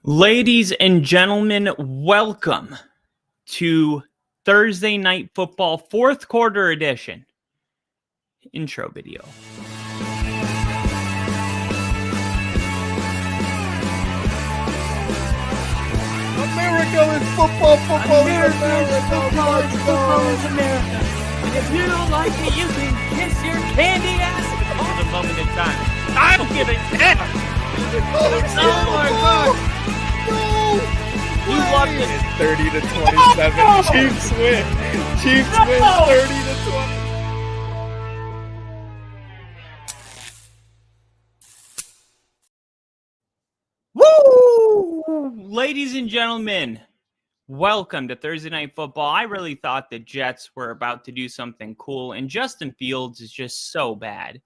Ladies and gentlemen, welcome to Thursday Night Football fourth quarter edition. Intro video. America is football. Football America is America. football is America. And if you don't like it, you can kiss your candy ass for the moment in time. I don't give a damn. Oh my God. No! You loved it. It's 30 to 27. No! Chiefs win. Chiefs No! win 30 to 20. Woo! Ladies and gentlemen, welcome to Thursday Night Football. I really thought the Jets were about to do something cool, and Justin Fields is just so bad.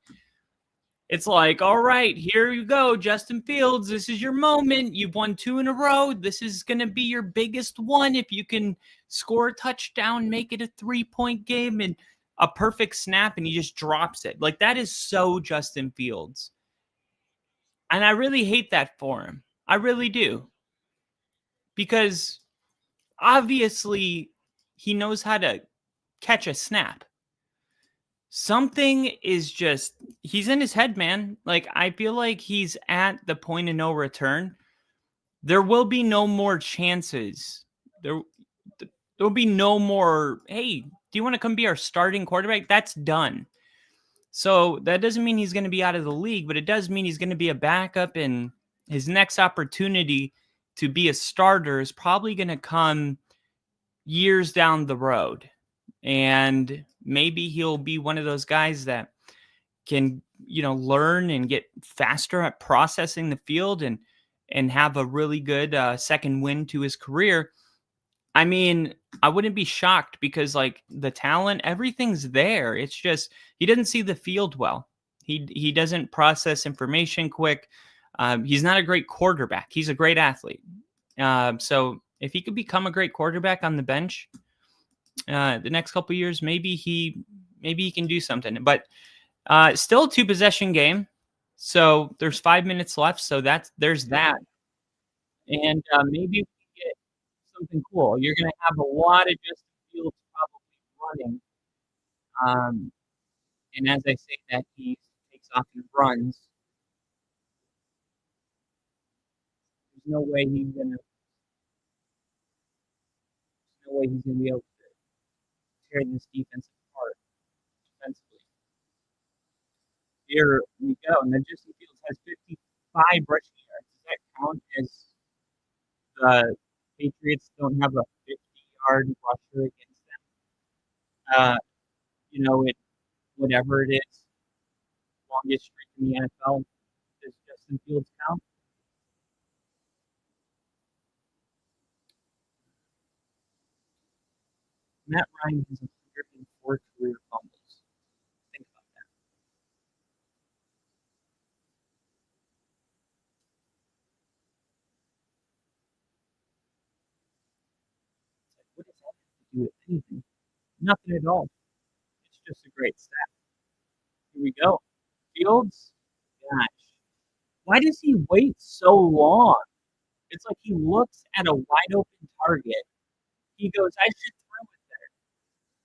It's like, all right, here you go, Justin Fields. This is your moment. You've won 2 in a row. This is going to be your biggest one. If you can score a touchdown, make it a 3-point game, and a perfect snap, and he just drops it. Like, that is so Justin Fields. And I really hate that for him. I really do. Because obviously he knows how to catch a snap. Something is just, he's in his head, man. Like, I feel like he's at the point of no return. There will be no more chances. There will be no more, hey, do you want to come be our starting quarterback? That's done. So that doesn't mean he's going to be out of the league, but it does mean he's going to be a backup, and his next opportunity to be a starter is probably going to come years down the road. And maybe he'll be one of those guys that can, learn and get faster at processing the field and have a really good second win to his career. I mean, I wouldn't be shocked because, like, the talent, everything's there. It's just he doesn't see the field well. He doesn't process information quick. He's not a great quarterback. He's a great athlete. So if he could become a great quarterback on the bench the next couple of years, maybe he can do something. But still a 2-possession game. So there's 5 minutes left. So there's that. And maybe we get something cool. You're going to have a lot of Justin Fields probably running. And as I say that, he takes off and runs. There's no way he's going to be able to tear this defense apart defensively. Here we go. And then Justin Fields has 55 rushing yards. Does that count as the Patriots don't have a 50-yard rusher against them? Whatever it is, longest streak in the NFL, does Justin Fields count? Matt Ryan has 104 career fumbles. Think about that. What does that have to do with anything? Nothing at all. It's just a great stat. Here we go. Fields, gosh, why does he wait so long? It's like he looks at a wide open target. He goes, I should throw it there.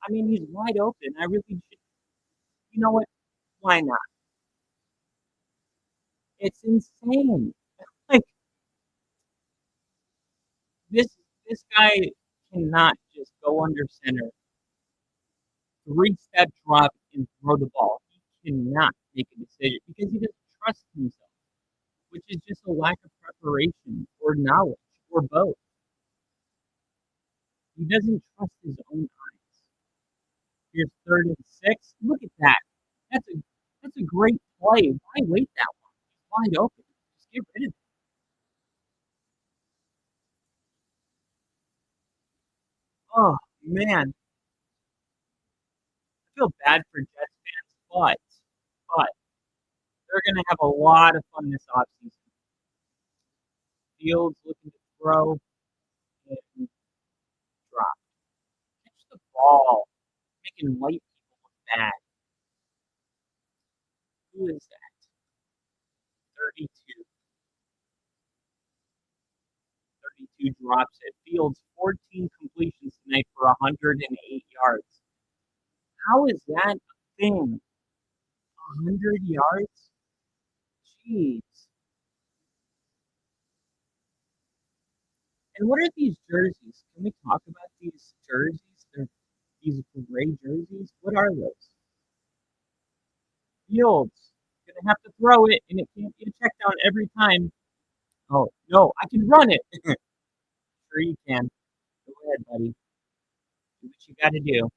I mean, he's wide open. I really should. You know what? Why not? It's insane. Like, this guy cannot just go under center, 3-step drop, and throw the ball. He cannot make a decision because he doesn't trust himself, which is just a lack of preparation or knowledge or both. He doesn't trust his own eyes. Here's 3rd and 6. Look at that. That's a great play. Why wait that long? He's wide open. Just get rid of it. Oh man, I feel bad for Jets fans, but they're gonna have a lot of fun this offseason. Fields looking to throw and drop. Catch the ball, making white people look bad. Who is that? 32. who drops it. Fields 14 completions tonight for 108 yards. How is that a thing? 100 yards? Jeez. And what are these jerseys? Can we talk about these jerseys? They're these gray jerseys. What are those? Fields. Gonna have to throw it, and it can't be a check down every time. Oh no, I can run it. Sure you can. Go ahead, buddy. Do what you got to do.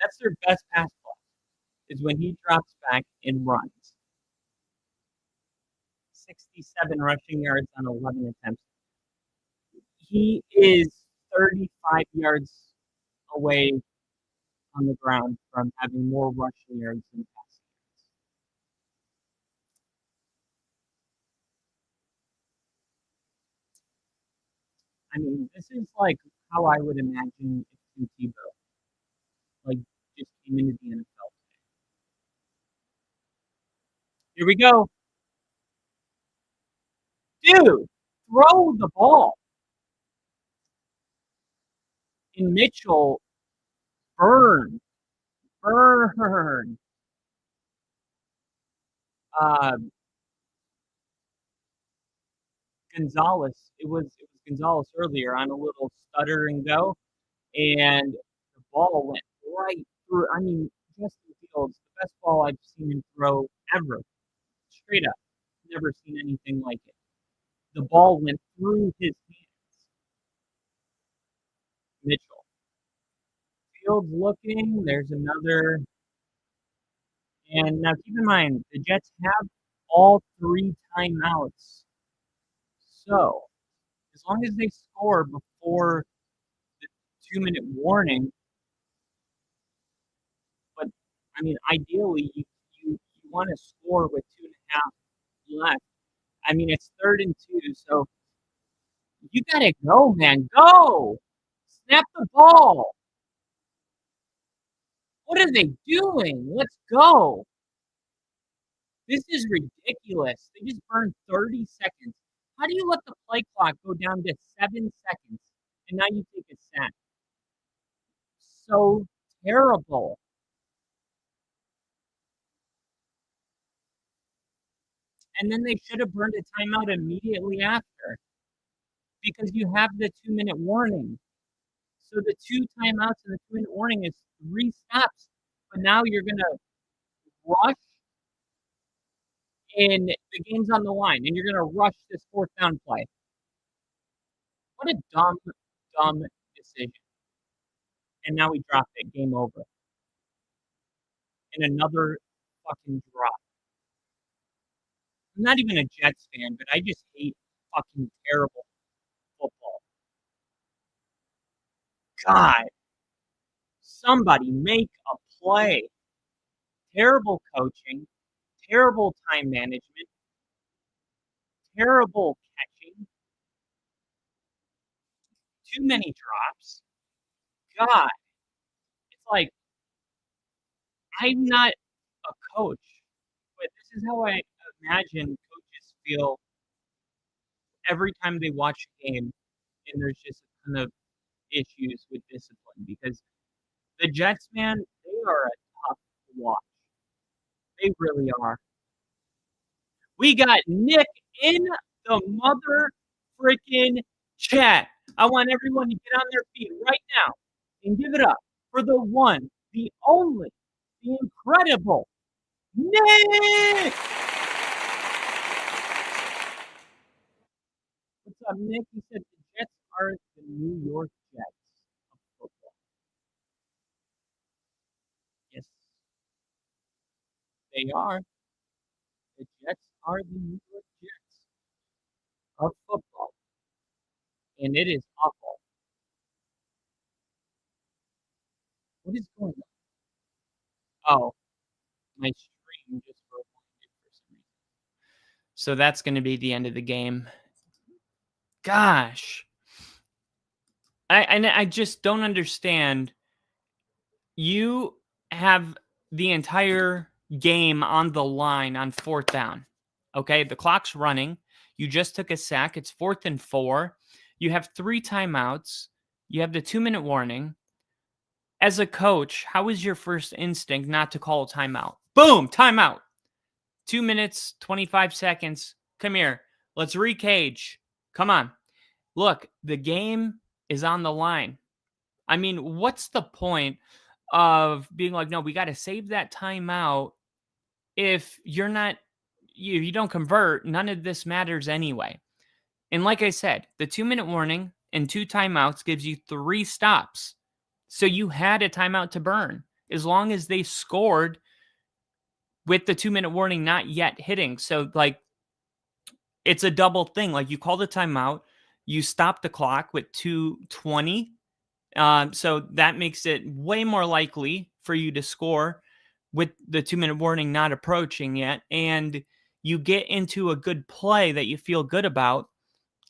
That's their best pass block is when he drops back and runs. 67 rushing yards on 11 attempts. He is 35 yards away on the ground from having more rushing yards than passing yards. I mean, this is like how I would imagine if Tim Tebow like just came into the NFL. Here we go. Dude, throw the ball. And Mitchell, burn. Uh, Gonzalez. It was Gonzalez earlier on a little stutter and go, and the ball went right through. I mean, Justin Fields, the best ball I've seen him throw ever, straight up. Never seen anything like it. The ball went through his hands. Mitchell. Fields looking. There's another. And now keep in mind, the Jets have all three timeouts. So, as long as they score before the 2-minute warning, but I mean, ideally, you want to score with 2.5 left. I mean, it's 3rd and 2, so you gotta go, man. Go! Snap the ball. What are they doing? Let's go. This is ridiculous. They just burned 30 seconds. How do you let the play clock go down to 7 seconds and now you take a sack? So terrible. And then they should have burned a timeout immediately after because you have the 2-minute warning. So the 2 timeouts and the 2-minute warning is 3 stops. But now you're going to rush and the game's on the line and you're going to rush this 4th down play. What a dumb decision. And now we dropped it. Game over. And another fucking drop. I'm not even a Jets fan, but I just hate fucking terrible football. God, somebody make a play. Terrible coaching, terrible time management, terrible catching, too many drops. God, it's like I'm not a coach, but this is how I imagine coaches feel every time they watch a game and there's just a ton of issues with discipline because the Jets, man, they are a tough watch. They really are. We got Nick in the mother freaking chat. I want everyone to get on their feet right now and give it up for the one, the only, the incredible Nick. What's up, Nick? He said the Jets are the New York Jets of football. Yes, they are. The Jets are the New York Jets of football. And it is awful. What is going on? Oh, my stream just broke for some reason. So that's going to be the end of the game. Gosh. I just don't understand. You have the entire game on the line on 4th down Okay, the clock's running. You just took a sack. It's 4th and 4. You have 3 timeouts. You have the 2-minute warning. As a coach, how is your first instinct not to call a timeout? Boom, timeout. 2 minutes, 25 seconds. Come here. Let's recage. Come on. Look, the game is on the line. I mean, what's the point of being like, no, we got to save that timeout if you're not, you don't convert, none of this matters anyway. And like I said, the 2-minute warning and 2 timeouts gives you 3 stops. So you had a timeout to burn as long as they scored with the 2-minute warning not yet hitting. So, like, it's a double thing. Like, you call the timeout, you stop the clock with 2:20. So that makes it way more likely for you to score with the 2-minute warning not approaching yet. And you get into a good play that you feel good about.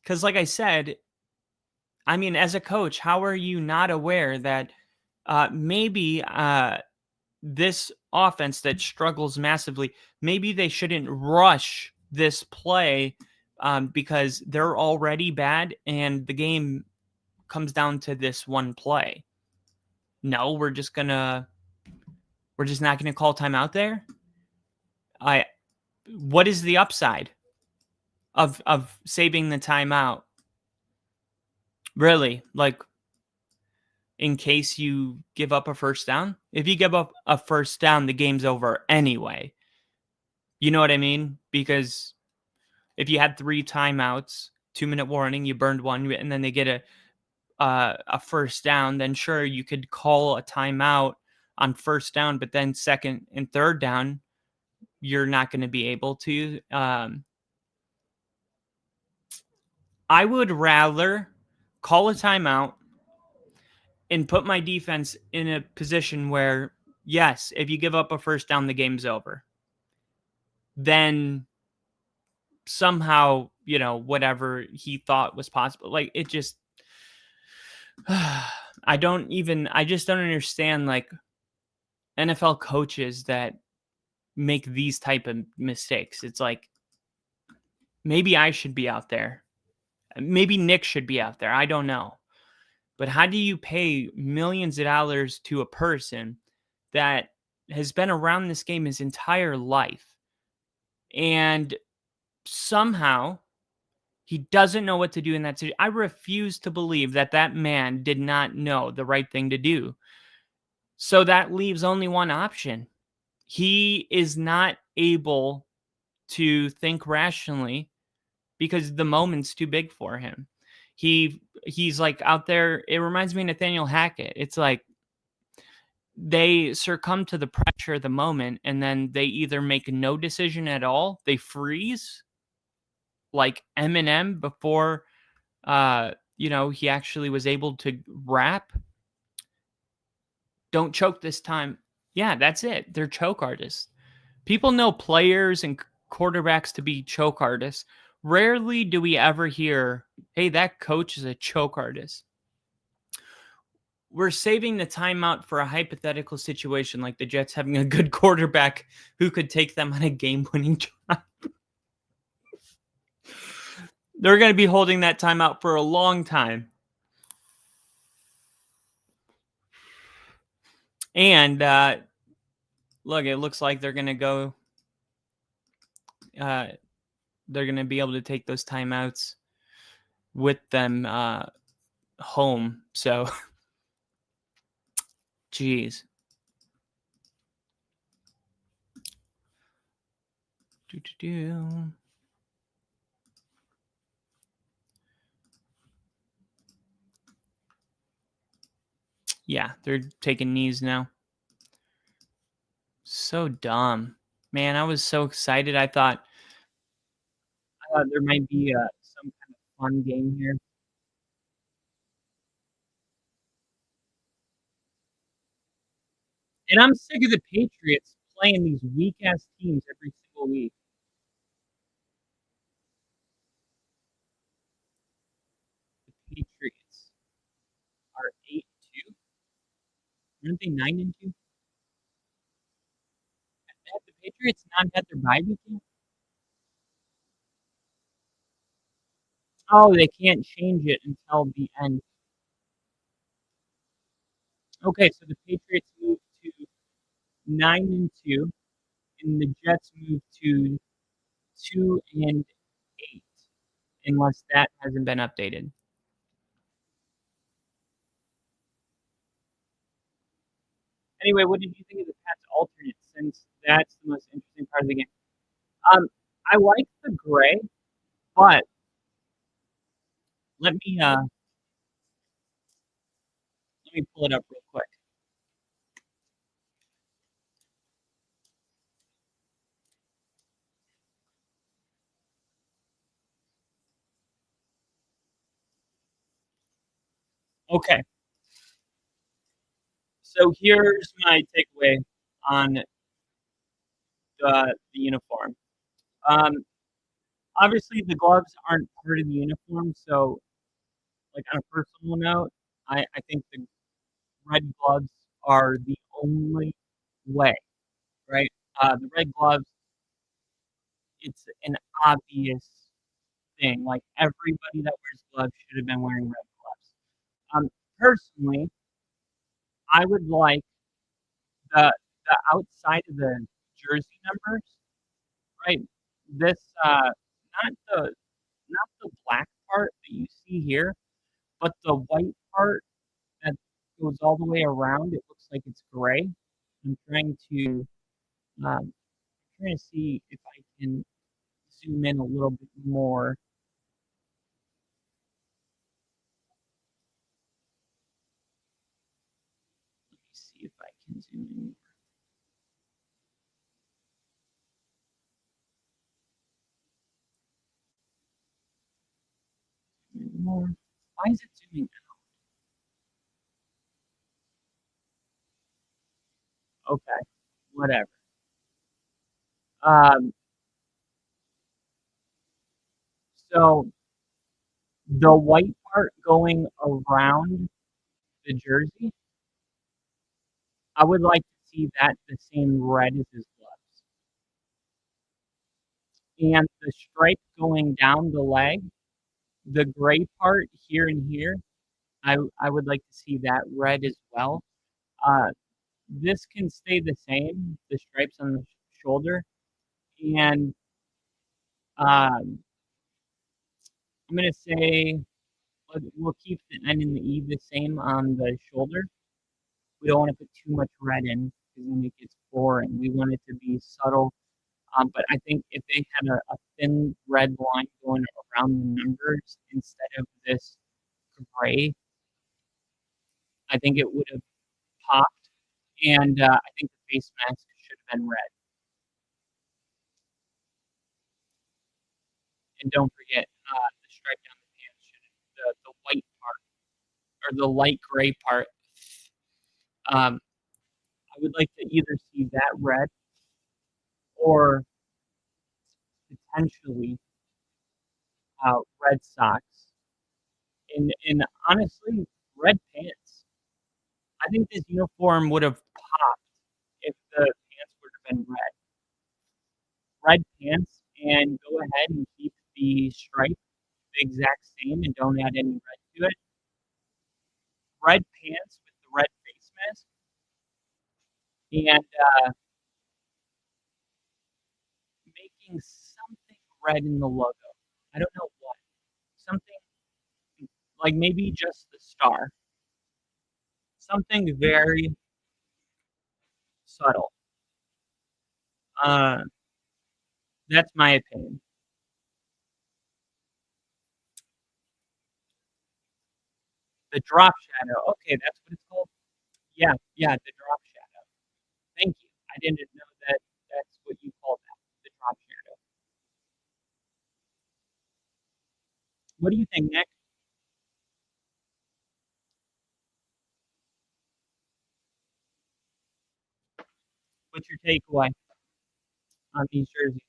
Because, like I said, I mean, as a coach, how are you not aware that maybe this offense that struggles massively, maybe they shouldn't rush this play because they're already bad and the game comes down to this one play. No, we're just not gonna call timeout there. I What is the upside of saving the timeout? Really? Like, in case you give up a first down? If you give up a first down, the game's over anyway. You know what I mean? Because if you had 3 timeouts, 2-minute warning, you burned one, and then they get a first down, then sure you could call a timeout on first down, but then second and third down, you're not going to be able to. I would rather call a timeout and put my defense in a position where, yes, if you give up a first down, the game's over. Then somehow, whatever he thought was possible, like, it just, I just don't understand, like, NFL coaches that make these type of mistakes. It's like, maybe I should be out there. Maybe Nick should be out there. I don't know. But how do you pay millions of dollars to a person that has been around this game his entire life and somehow he doesn't know what to do in that situation? I refuse to believe that that man did not know the right thing to do. So that leaves only one option. He is not able to think rationally because the moment's too big for him. He's like out there. It reminds me of Nathaniel Hackett. It's like they succumb to the pressure of the moment, and then they either make no decision at all, they freeze, like Eminem before he actually was able to rap. Don't choke this time. Yeah, that's it. They're choke artists. People know players and quarterbacks to be choke artists. Rarely do we ever hear, hey, that coach is a choke artist. We're saving the timeout for a hypothetical situation like the Jets having a good quarterback who could take them on a game-winning drive. They're going to be holding that timeout for a long time. And look, it looks like they're going to go. They're going to be able to take those timeouts with them home. So, geez. Yeah, they're taking knees now. So dumb. Man, I was so excited. I thought there might be some kind of fun game here. And I'm sick of the Patriots playing these weak ass teams every single week. The Patriots are 8-2. Aren't they 9-2? Have the Patriots not had their bye week yet? Oh, they can't change it until the end. Okay, so the Patriots moved to 9-2, and the Jets moved to 2-8, unless that hasn't been updated. Anyway, what did you think of the Pats alternate? Since that's the most interesting part of the game. Um, I like the gray, but let me uh let me pull it up real quick. Okay, so here's my takeaway on the uniform. Um, obviously the gloves aren't part of the uniform, so like on a personal note, I think the red gloves are the only way, right? The red gloves, it's an obvious thing. Like everybody that wears gloves should have been wearing red gloves. Personally, I would like the outside of the jersey numbers, right? This not the not the black part that you see here, but the white part that goes all the way around. It looks like it's gray. I'm trying to see if I can zoom in a little bit more. Let me see if I can zoom in more. Why is it zooming out? Okay, whatever. Um, so the white part going around the jersey, I would like to see that the same red as his gloves. And the stripe going down the leg, the gray part here and here, I would like to see that red as well. Uh, this can stay the same, the stripes on the shoulder, and I'm gonna say we'll keep the N and the E the same on the shoulder. We don't want to put too much red in because then it gets boring. We want it to be subtle. But I think if they had a thin red line going around the numbers instead of this gray, I think it would have popped. And I think the face mask should have been red. And don't forget the stripe down the pants should the white part or the light gray part. Um, I would like to either see that red or potentially red socks. And honestly, red pants. I think this uniform would have popped if the pants would have been red. Red pants and go ahead and keep the stripe the exact same and don't add any red to it. Red pants with the red face mask and making something red in the logo. I don't know what. Something like maybe just the star. Something very subtle. Uh, that's my opinion. The drop shadow. Okay, that's what it's called. Yeah, yeah, the drop shadow. Thank you. I didn't know that that's what you call that, the drop shadow. What do you think, Nick? What's your takeaway on these jerseys?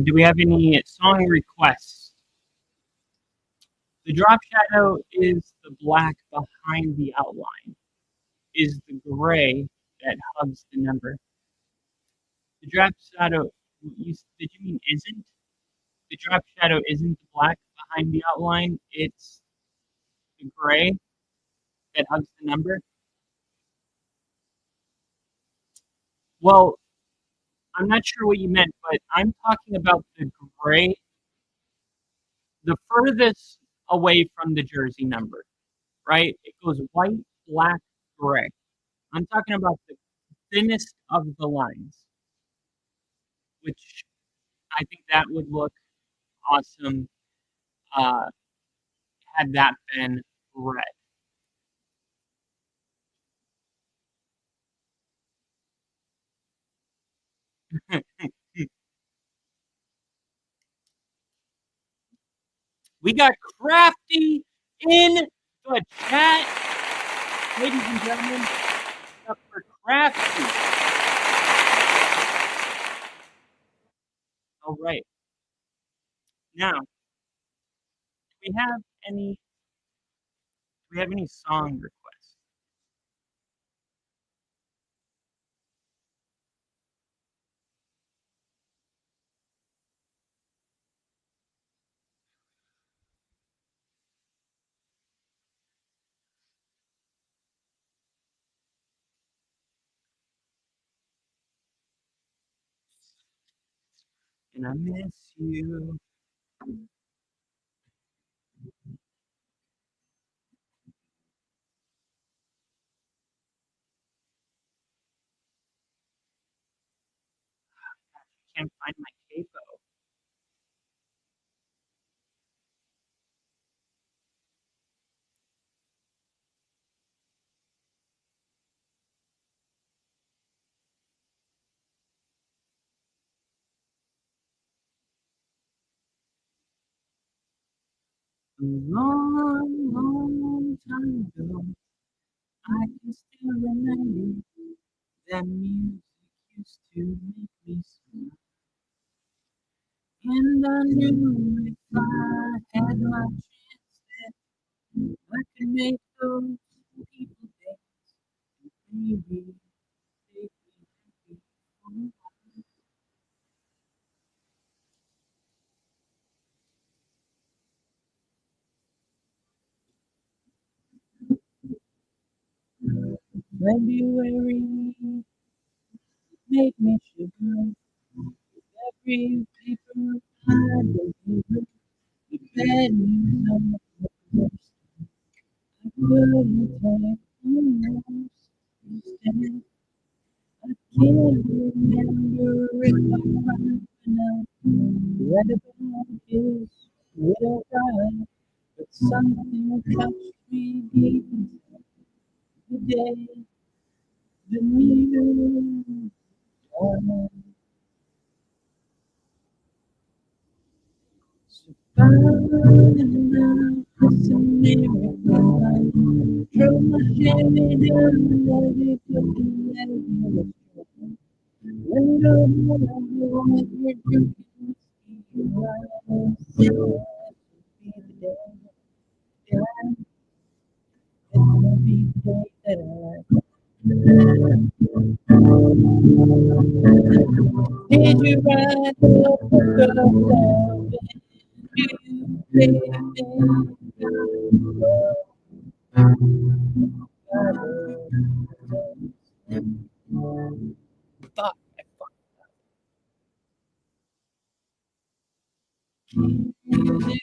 Do we have any song requests? The drop shadow is the black behind the outline, is the gray that hugs the number. The drop shadow, did you mean isn't? The drop shadow isn't the black behind the outline, it's the gray that hugs the number. Well, I'm not sure what you meant, but I'm talking about the gray, the furthest away from the jersey number, right? It goes white, black, gray. I'm talking about the thinnest of the lines, which I think that would look awesome uh, had that been red. We got Crafty in the chat, ladies and gentlemen. Up for Crafty. All right. Now, do we have any? Do we have any song requests? And I miss you. Can't find my capo. A long, long time ago, I can still remember that music used to make me smile. And I knew if I had my chance that I could make those people dance. Maybe they'd be happy for a while. February made me shiver. Every paper I delivered, the bad news of the worst. I couldn't take almost instead. I can't remember if I cried enough. Read about his widow bride, but something touched me deep inside the day the news died. So fine enough, it's a miracle. Drove my Chevy down the levee, took the levee. When the woman were drinking whiskey, I said, "Be the day, yeah, it'll be the day that I." Did you ride the girl down? You thought I fucked music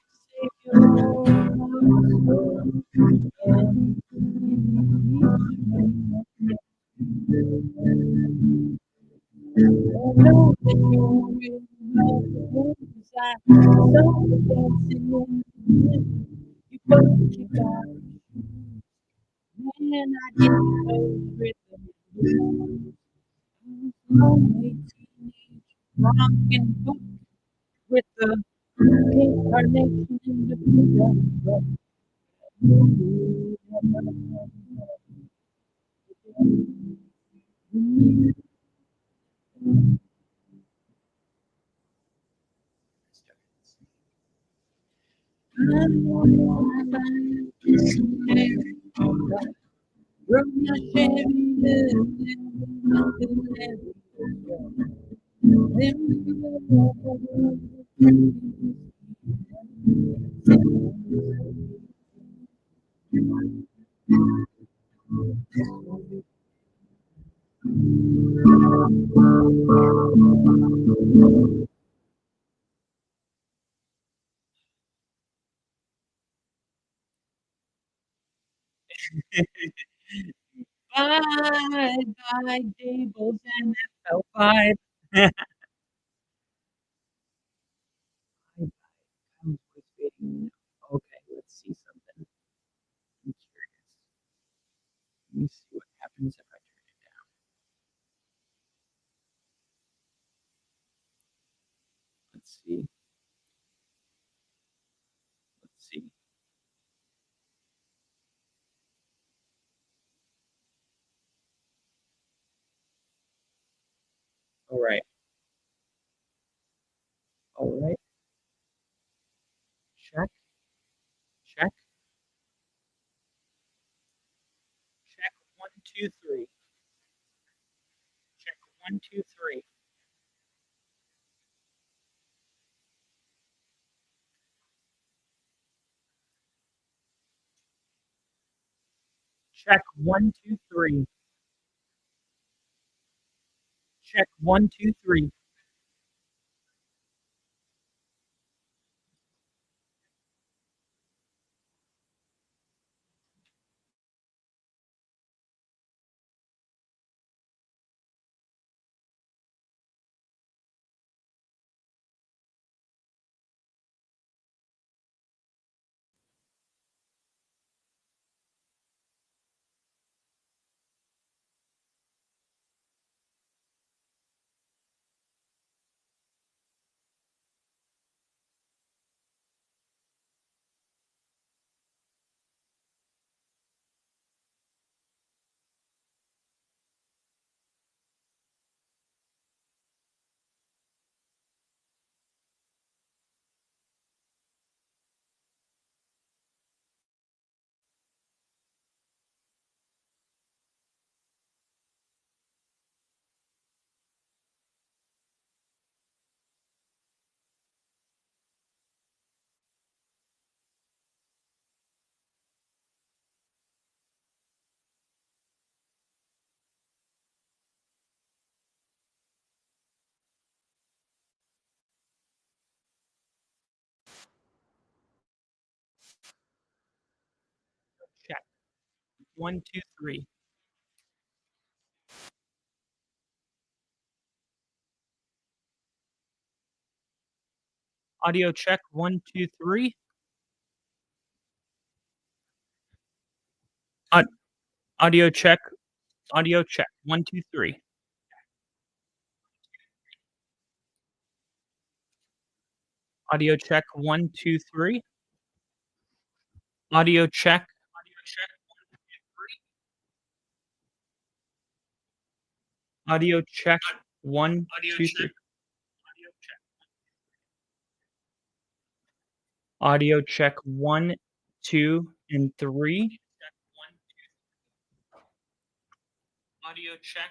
save Keep out, man, I get over it. Lonely teenage drunk and book with the pink carnation in the window. Bye, bye, Dables and FL5. Okay, let's see something. I'm curious. Let me see what happens if I turn it down. Let's see. Let's see. All right. All right. Check. Check. Check. One, two, three. Check. One, two, three. Check. One, two, three. Check. One, two, three. Check. One, two, three. Audio check. One, two, three. Au- Audio check. Audio check. One, two, three. Audio check. One, two, three. Audio check. Audio check. Audio check. One, two, three. Audio check. One, two, and three. Audio check.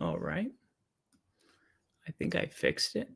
All right. I think I fixed it.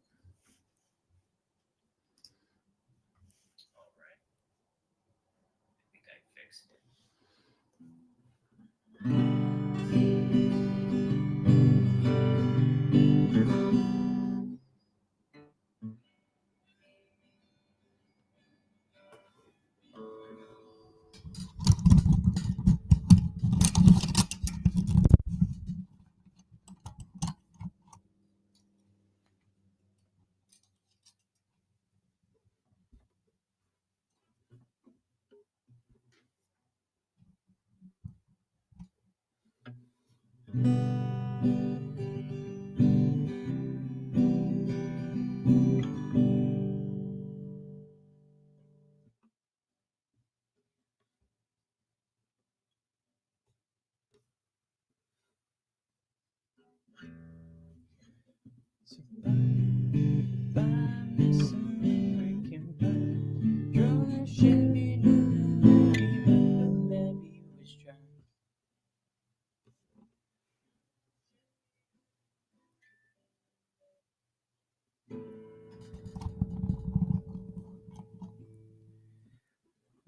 So buy me some American pie. Drove a Chevy down the levee when the levee was dry.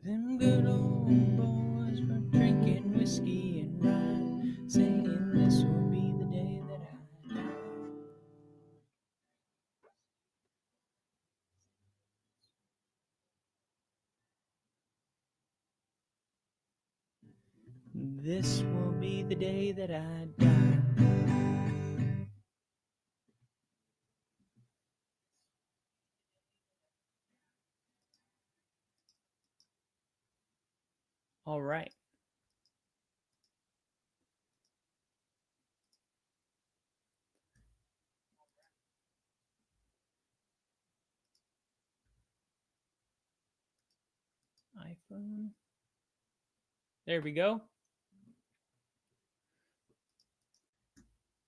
Them good old boys were drinking whiskey and rye, saying this will be the day that I die. This will be the day that I die. All right. iPhone. There we go.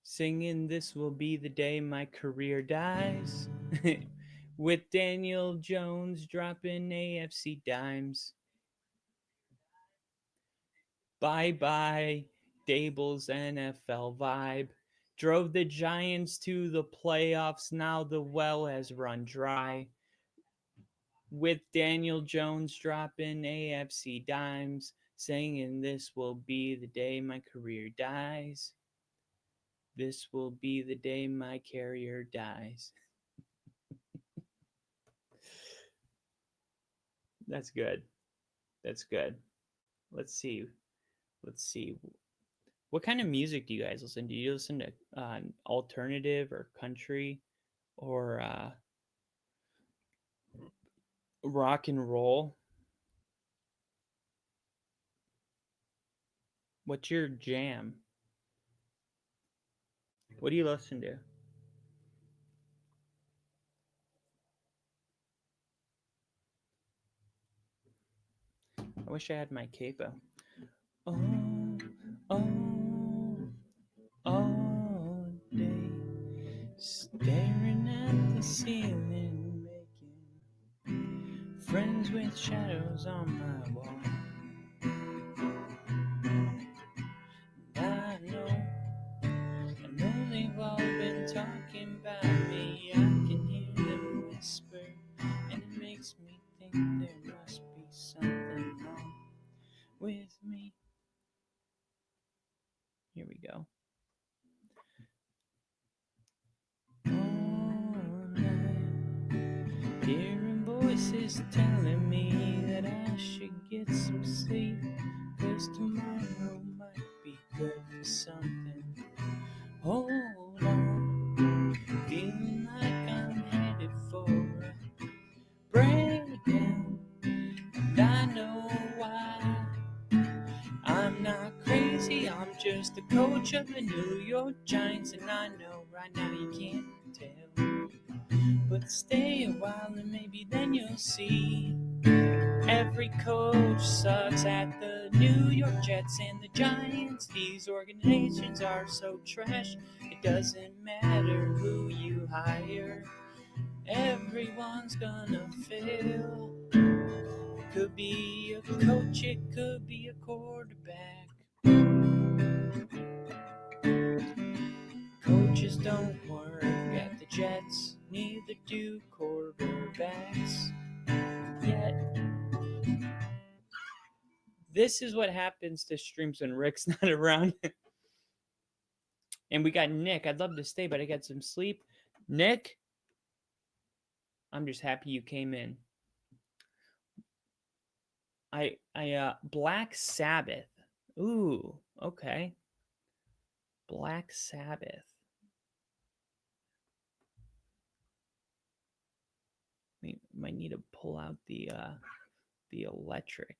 Singing This Will Be the Day My Career Dies. With Daniel Jones dropping AFC dimes. Bye bye, Dable's NFL vibe. Drove the Giants to the playoffs. Now the well has run dry. With Daniel Jones dropping AFC dimes. Saying this will be the day my career dies. This will be the day my carrier dies. That's good. That's good. Let's see. Let's see. What kind of music do you guys listen to? Do you listen to alternative or country or rock and roll? What's your jam? What do you listen to? I wish I had my capo. Oh, oh, all day, staring at the ceiling, making friends with shadows on my wall. I know they've all been talking about me. I can hear them whisper, and it makes me think there must be something wrong with me. Here we go. All night, hearing voices telling me that I should get some sleep, 'cause tomorrow might be good for something. Hold on, feeling like I'm headed for a breakdown, and I know why. I'm not crazy, I'm just the coach of the New York Giants, and I know right now you can't tell, but stay a while and maybe then you'll see. Every coach sucks at the New York Jets and the Giants. These organizations are so trash, it doesn't matter who you hire. Everyone's gonna fail. It could be a coach, it could be a quarterback. Coaches don't work at the Jets, neither do quarterbacks. Yet, this is what happens to streams when Rick's not around. And we got Nick. I'd love to stay, but I got some sleep. Nick, I'm just happy you came in. Black Sabbath. Ooh, okay. Black Sabbath. We might need to pull out the electric.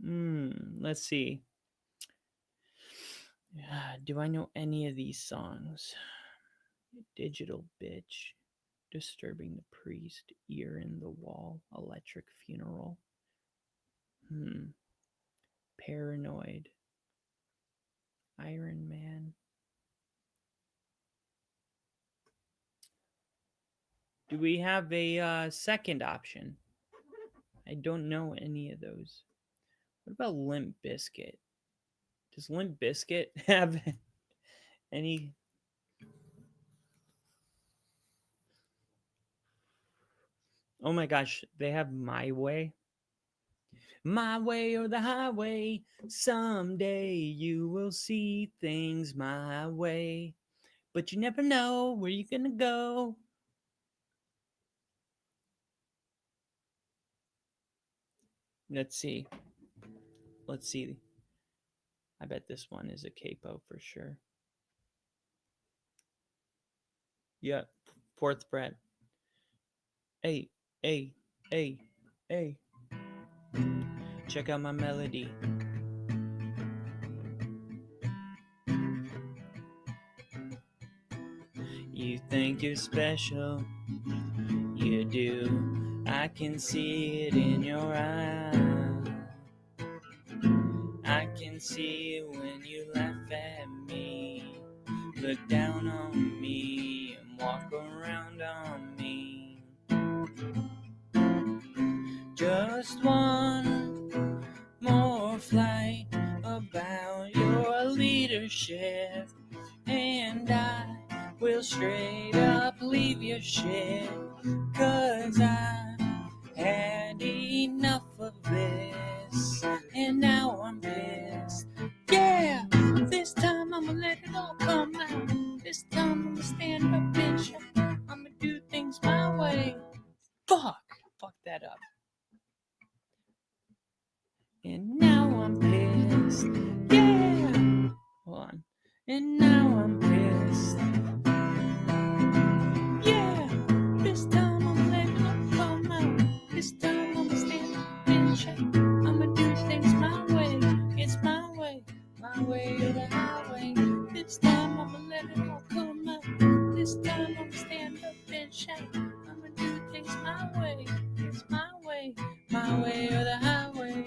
Let's see. Do I know any of these songs? Digital bitch. Disturbing the priest. Ear in the wall. Electric funeral. Paranoid. Iron Man. Do we have a second option? I don't know any of those. What about Limp Bizkit? Does Limp Bizkit have any? Oh my gosh, they have My Way. My way or the highway. Someday you will see things my way. But you never know where you're gonna go. Let's see. Let's see. I bet this one is a capo for sure. Yep. Fourth fret. A, A, A, A. Check out my melody. You think you're special, you do. I can see it in your eyes. I can see it when you laugh at me, look down on me, and walk around on me. Just one more flight about your leadership, and I will straight up leave your shit, 'cause I've had enough of this, and now I'm pissed. Yeah, this time I'ma let it all come out. This time I'ma stand up and shout. I'ma do things my way. Fuck that up. And now I'm pissed. Yeah. Hold on. And now I'm pissed. Yeah. This time I'm letting it come out. This time I'm stand up and shout. I'ma do things my way. It's my way. My way or the highway. This time I'ma let it all come out. This time I'm stand up and shout. I'ma do things my way. It's my way. My way or the highway.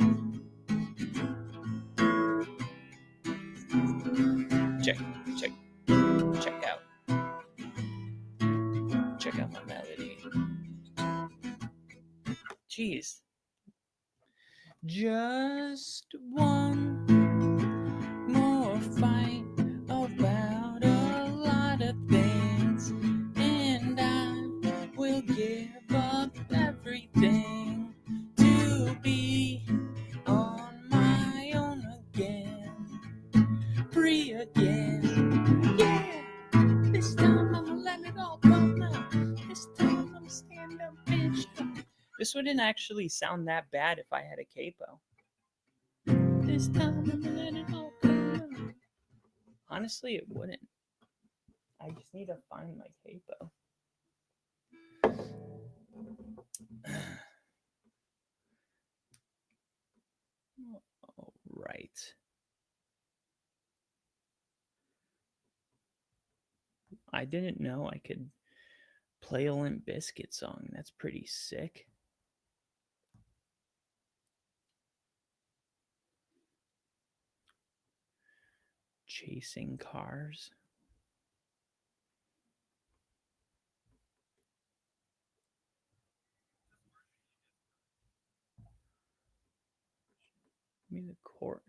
Check out. Check out my melody. Jeez. Just one more fight about a lot of things, and I will give up everything to be on my own again, free again. Yeah, this time I'ma let it all come out. This time I'ma stand up and shout. This wouldn't actually sound that bad if I had a capo. This time I'm gonna let it all come out. Honestly, it wouldn't. I just need to find my capo. All right. I didn't know I could play a Limp Bizkit song. That's pretty sick. Chasing cars. Give me the chords.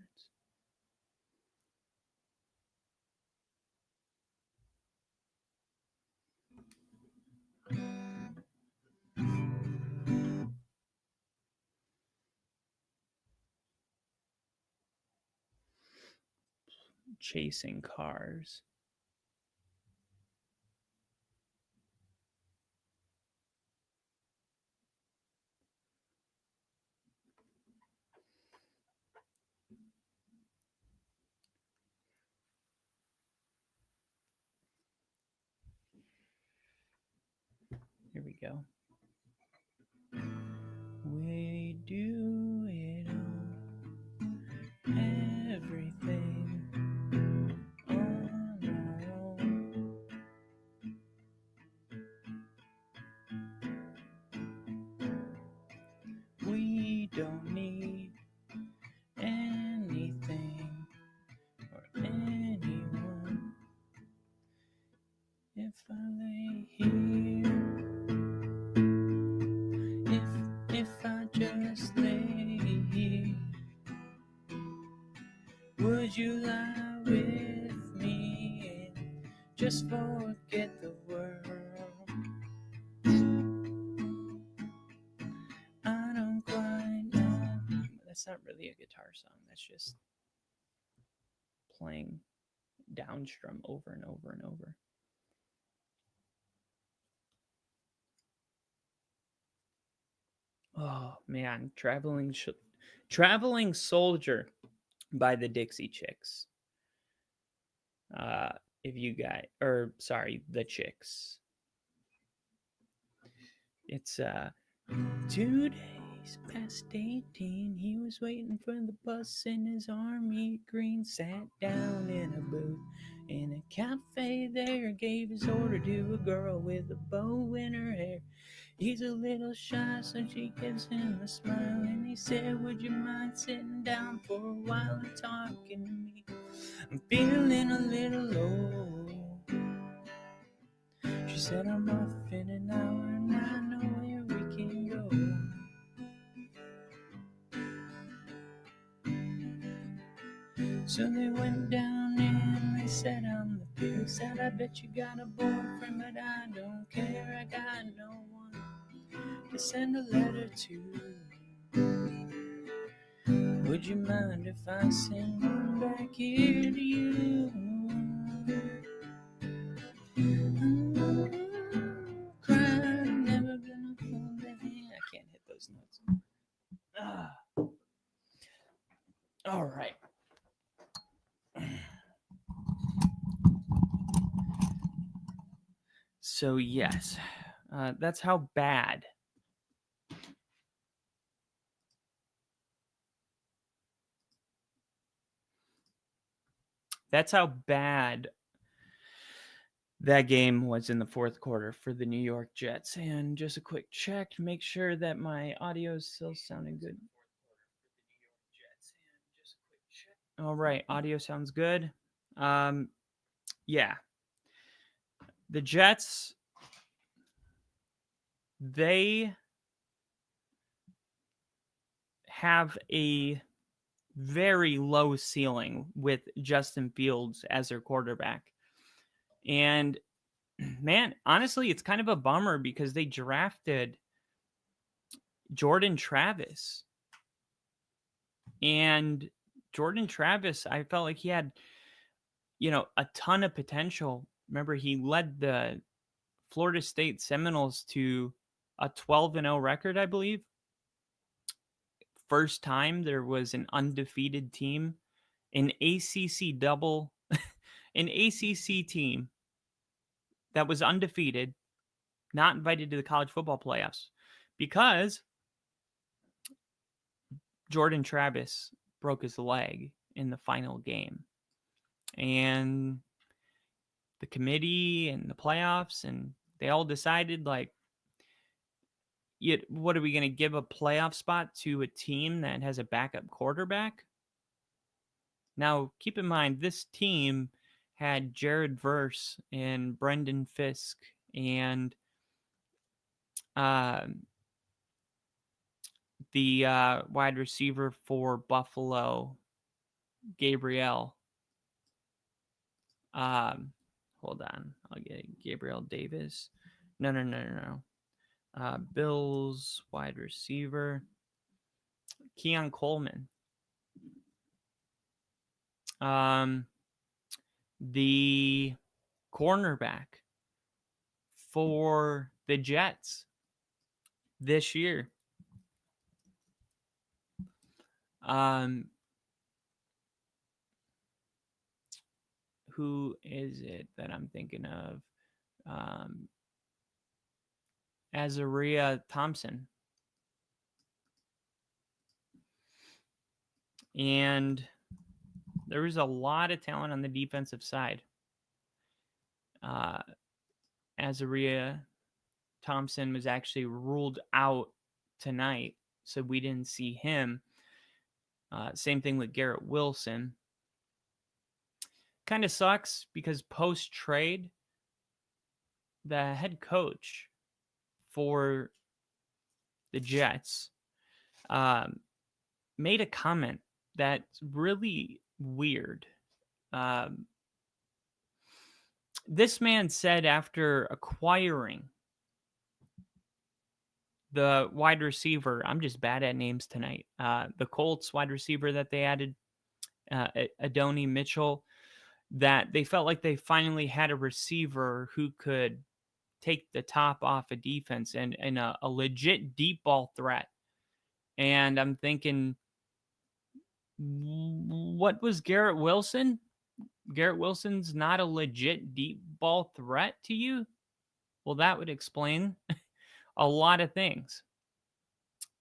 chasing cars. Here we go. We do it all, everything on our own. We don't need anything or anyone. If I lay here, if I just lay here, would you lie with me and just forget the world? I don't quite know. That's not really a guitar song. That's just playing downstrum over and over and over. Oh man, traveling soldier by the Dixie Chicks. If you guys, or sorry, the Chicks. It's 2 days past 18. He was waiting for the bus in his army green. Sat down in a booth in a cafe there. Gave his order to a girl with a bow in her hair. He's a little shy, so she gives him a smile. And he said, would you mind sitting down for a while and talking to me? I'm feeling a little low. She said, I'm off in an hour and I know where we can go. So they went down and they sat on the pier. Said, I bet you got a boyfriend, but I don't care. I got no one to send a letter to. Would you mind if I send one back here to you? Cried, never gonna hold the hand. I can't hit those notes. All right. So yes, that's how bad. That's how bad that game was in the fourth quarter for the New York Jets. And just a quick check to make sure that my audio is still sounding good. All right, audio sounds good. Yeah, the Jets, they have a very low ceiling with Justin Fields as their quarterback. And man, honestly, it's kind of a bummer because they drafted Jordan Travis. And Jordan Travis, I felt like he had, a ton of potential. Remember, he led the Florida State Seminoles to a 12-0 record, I believe. First time there was an undefeated team, an ACC double, an ACC team that was undefeated, not invited to the college football playoffs because Jordan Travis broke his leg in the final game. And the committee and the playoffs, and they all decided, like, what are we going to give a playoff spot to a team that has a backup quarterback? Now, keep in mind, this team had Jared Verse and Brendan Fisk and the wide receiver for Buffalo, Gabriel. Hold on. I'll get Gabriel Davis. No. Bills wide receiver, Keon Coleman. the cornerback for the Jets this year. Who is it that I'm thinking of? Azariah Thompson. And there was a lot of talent on the defensive side. Azariah Thompson was actually ruled out tonight, so we didn't see him. Same thing with Garrett Wilson. Kind of sucks because post-trade, the head coach for the Jets made a comment that's really weird. This man said after acquiring the wide receiver, I'm just bad at names tonight, the Colts wide receiver that they added, Adonai Mitchell, that they felt like they finally had a receiver who could take the top off a defense and a legit deep ball threat. And I'm thinking, what was Garrett Wilson? Garrett Wilson's not a legit deep ball threat to you? Well, that would explain a lot of things.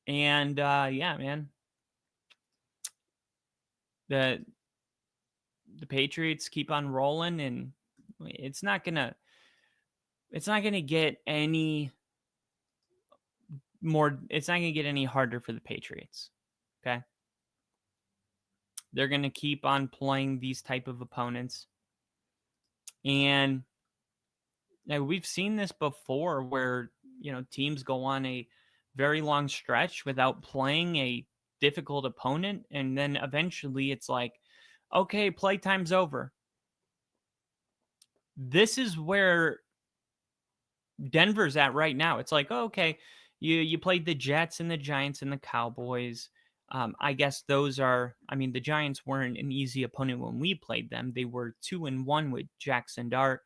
And yeah, man, the Patriots keep on rolling, and it's not gonna get any more. It's not gonna get any harder for the Patriots. Okay, they're gonna keep on playing these type of opponents, and now we've seen this before, where teams go on a very long stretch without playing a difficult opponent, and then eventually it's like, okay, playtime's over. This is where Denver's at right now. It's like, oh, okay, you played the Jets and the Giants and the Cowboys. I guess those are. I mean, the Giants weren't an easy opponent when we played them. They were 2-1 with Jackson Dart.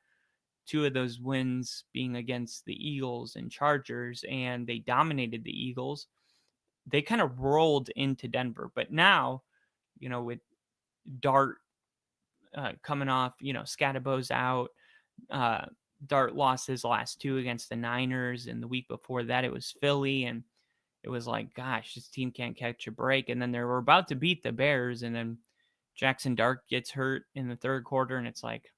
2 of those wins being against the Eagles and Chargers, and they dominated the Eagles. They kind of rolled into Denver, but now, with Dart coming off, Scatabo's out. Dart lost his last 2 against the Niners, and the week before that it was Philly, and it was like, gosh, this team can't catch a break. And then they were about to beat the Bears, and then Jackson Dart gets hurt in the third quarter, and it's like,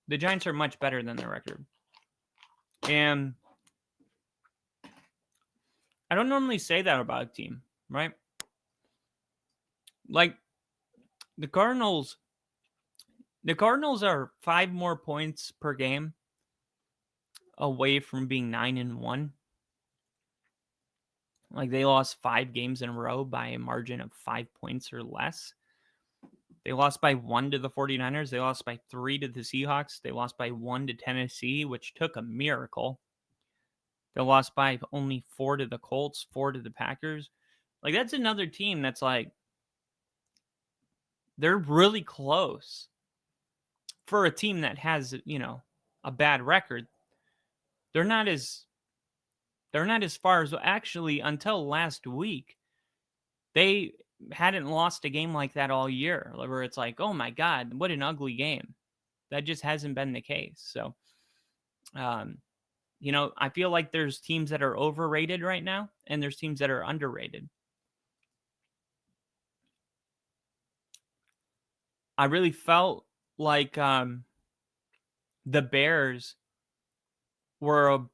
the Giants are much better than their record. And I don't normally say that about a team, right? Like the Cardinals are 5 more points per game away from being 9-1. Like they lost 5 games in a row by a margin of 5 points or less. They lost by 1 to the 49ers. They lost by 3 to the Seahawks. They lost by 1 to Tennessee, which took a miracle. They lost by only 4 to the Colts, 4 to the Packers. Like, that's another team that's like, they're really close for a team that has, a bad record. They're not as far as, actually, until last week, they hadn't lost a game like that all year, where it's like, oh my God, what an ugly game. That just hasn't been the case. So, I feel like there's teams that are overrated right now, and there's teams that are underrated. I really felt like the Bears were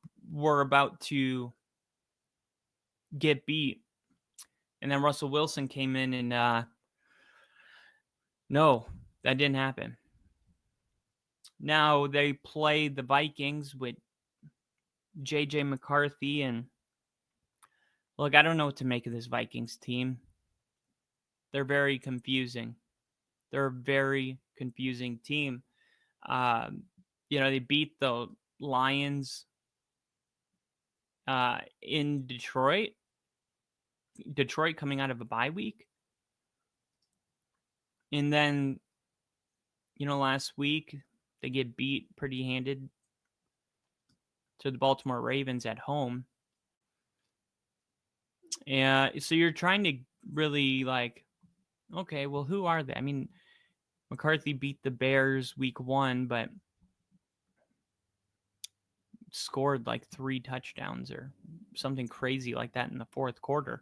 about to get beat, and then Russell Wilson came in, and no, that didn't happen. Now they play the Vikings with J.J. McCarthy, and look, I don't know what to make of this Vikings team. They're very confusing. They're a very confusing team. They beat the Lions in Detroit, Detroit coming out of a bye week. And then, last week they get beat pretty handed to the Baltimore Ravens at home. So you're trying to really okay, well, who are they? I mean, McCarthy beat the Bears week 1, but scored 3 touchdowns or something crazy like that in the fourth quarter.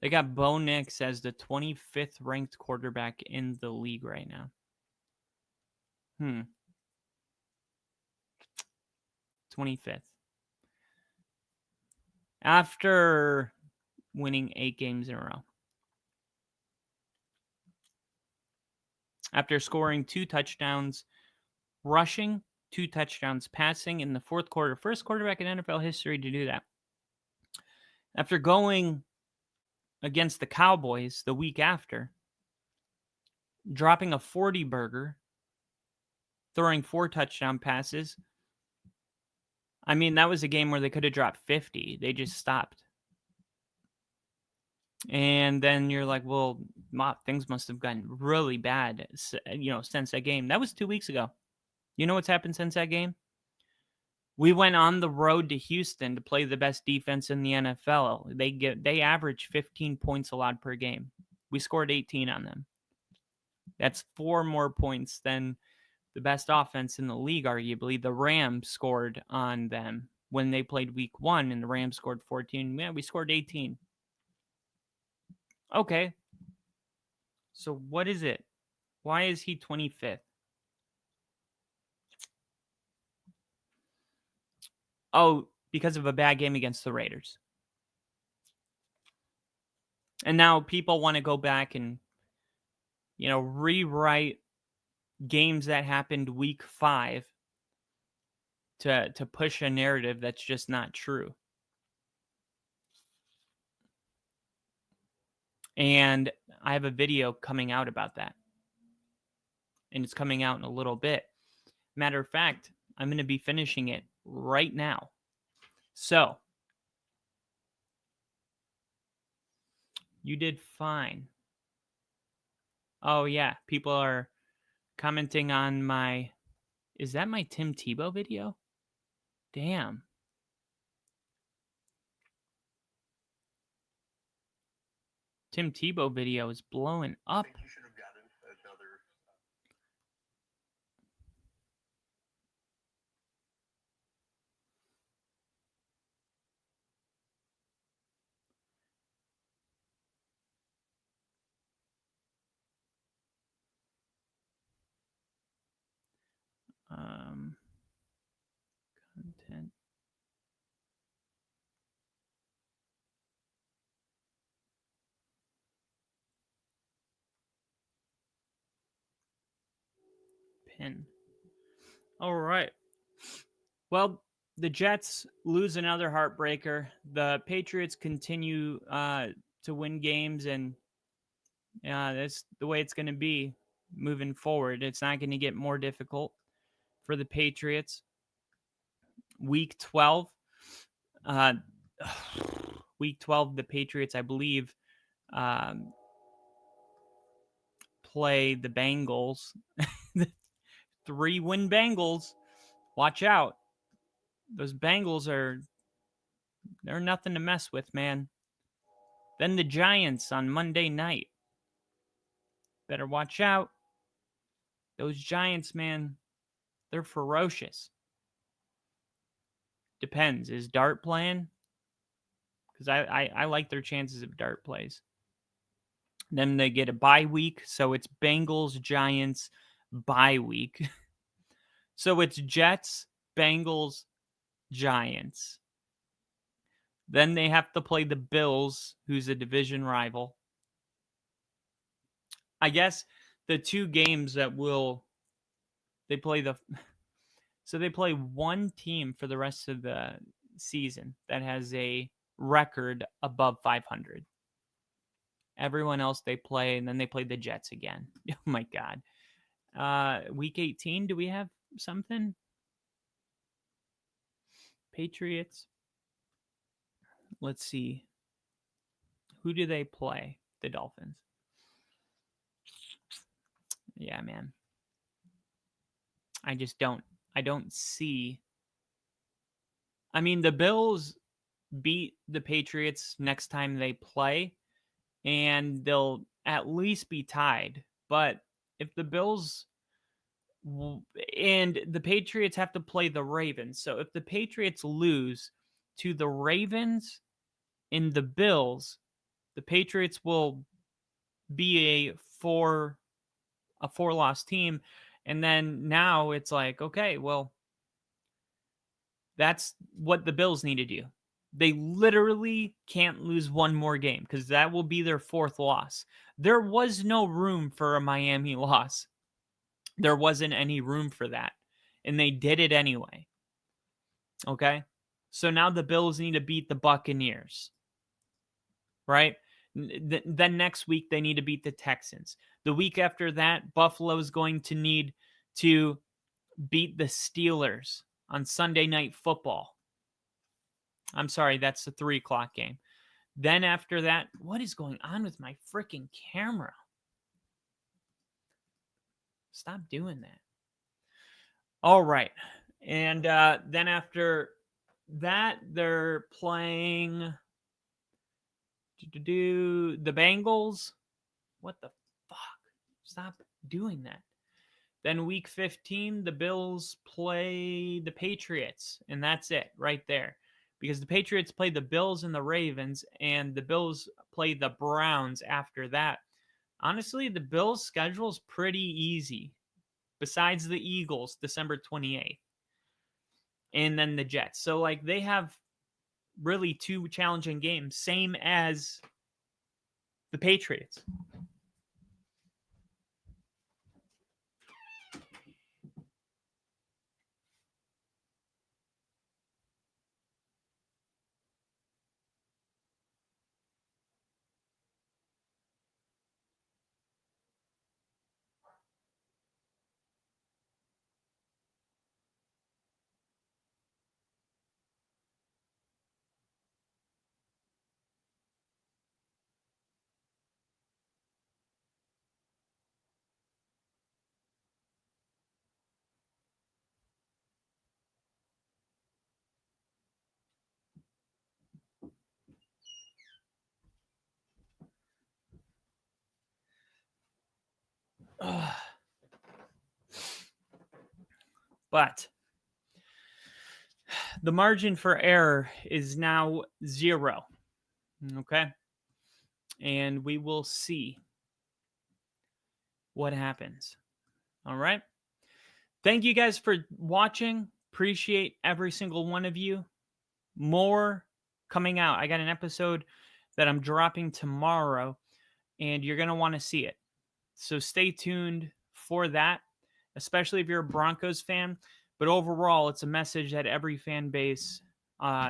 They got Bo Nix as the 25th ranked quarterback in the league right now. 25th. After winning 8 games in a row. After scoring 2 touchdowns rushing, 2 touchdowns passing in the fourth quarter. First quarterback in NFL history to do that. After going against the Cowboys the week after, dropping a 40 burger, throwing 4 touchdown passes. I mean, that was a game where they could have dropped 50. They just stopped. And then you're like, well, things must have gotten really bad, since that game. That was 2 weeks ago. You know what's happened since that game? We went on the road to Houston to play the best defense in the NFL. They average 15 points allowed per game. We scored 18 on them. That's 4 more points than the best offense in the league, arguably. The Rams scored on them when they played week 1, and the Rams scored 14. Yeah, we scored 18. Okay. So what is it? Why is he 25th? Oh, because of a bad game against the Raiders. And now people want to go back and, rewrite games that happened week 5 to push a narrative that's just not true. And I have a video coming out about that. And it's coming out in a little bit. Matter of fact, I'm going to be finishing it right now. So, you did fine. Oh, yeah. People are commenting on my... Is that my Tim Tebow video? Damn. Tim Tebow video is blowing up. You should have gotten another. Content. Pin. All right. Well, the Jets lose another heartbreaker. The Patriots continue to win games, and that's the way it's going to be moving forward. It's not going to get more difficult for the Patriots. Week 12, the Patriots, I believe, play the Bengals. 3-win Bengals. Watch out. Those Bengals they're nothing to mess with, man. Then the Giants on Monday night. Better watch out. Those Giants, man, they're ferocious. Depends. Is Dart playing? Because I like their chances if Dart plays. Then they get a bye week, so it's Bengals, Giants, bye week. So it's Jets, Bengals, Giants. Then they have to play the Bills, who's a division rival. I guess the 2 games that they play they play one team for the rest of the season that has a record above 500. everyone else they play, and then they play the Jets again. Oh my God. Week 18, do we have something? Patriots. Let's see. Who do they play? The Dolphins. Yeah, man. I don't see. I mean, the Bills beat the Patriots next time they play, and they'll at least be tied. But if the Bills and the Patriots have to play the Ravens, so if the Patriots lose to the Ravens and the Bills, the Patriots will be a four-loss team, and then now it's like, okay, well, that's what the Bills need to do. They literally can't lose one more game because that will be their fourth loss. There was no room for a Miami loss. There wasn't any room for that. And they did it anyway. Okay? So now the Bills need to beat the Buccaneers. Right? Then next week, they need to beat the Texans. The week after that, Buffalo's going to need to beat the Steelers on Sunday Night Football. I'm sorry, that's the 3 o'clock game. Then after that, what is going on with my freaking camera? Stop doing that. All right. And then after that, they're playing the Bengals. What the fuck? Stop doing that. Then week 15, the Bills play the Patriots, and that's it right there. Because the Patriots play the Bills and the Ravens, and the Bills play the Browns after that. Honestly, the Bills' schedule is pretty easy, besides the Eagles, December 28th, and then the Jets. So, like, they have really 2 challenging games, same as the Patriots. But the margin for error is now 0. Okay? And we will see what happens. All right? Thank you guys for watching. Appreciate every single one of you. More coming out. I got an episode that I'm dropping tomorrow, and you're going to want to see it. So stay tuned for that, especially if you're a Broncos fan. But overall, it's a message that every fan base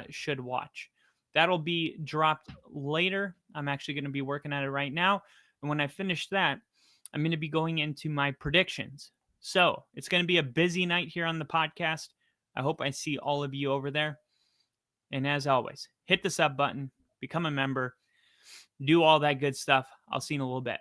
should watch. That'll be dropped later. I'm actually going to be working at it right now. And when I finish that, I'm going to be going into my predictions. So it's going to be a busy night here on the podcast. I hope I see all of you over there. And as always, hit the sub button, become a member, do all that good stuff. I'll see you in a little bit.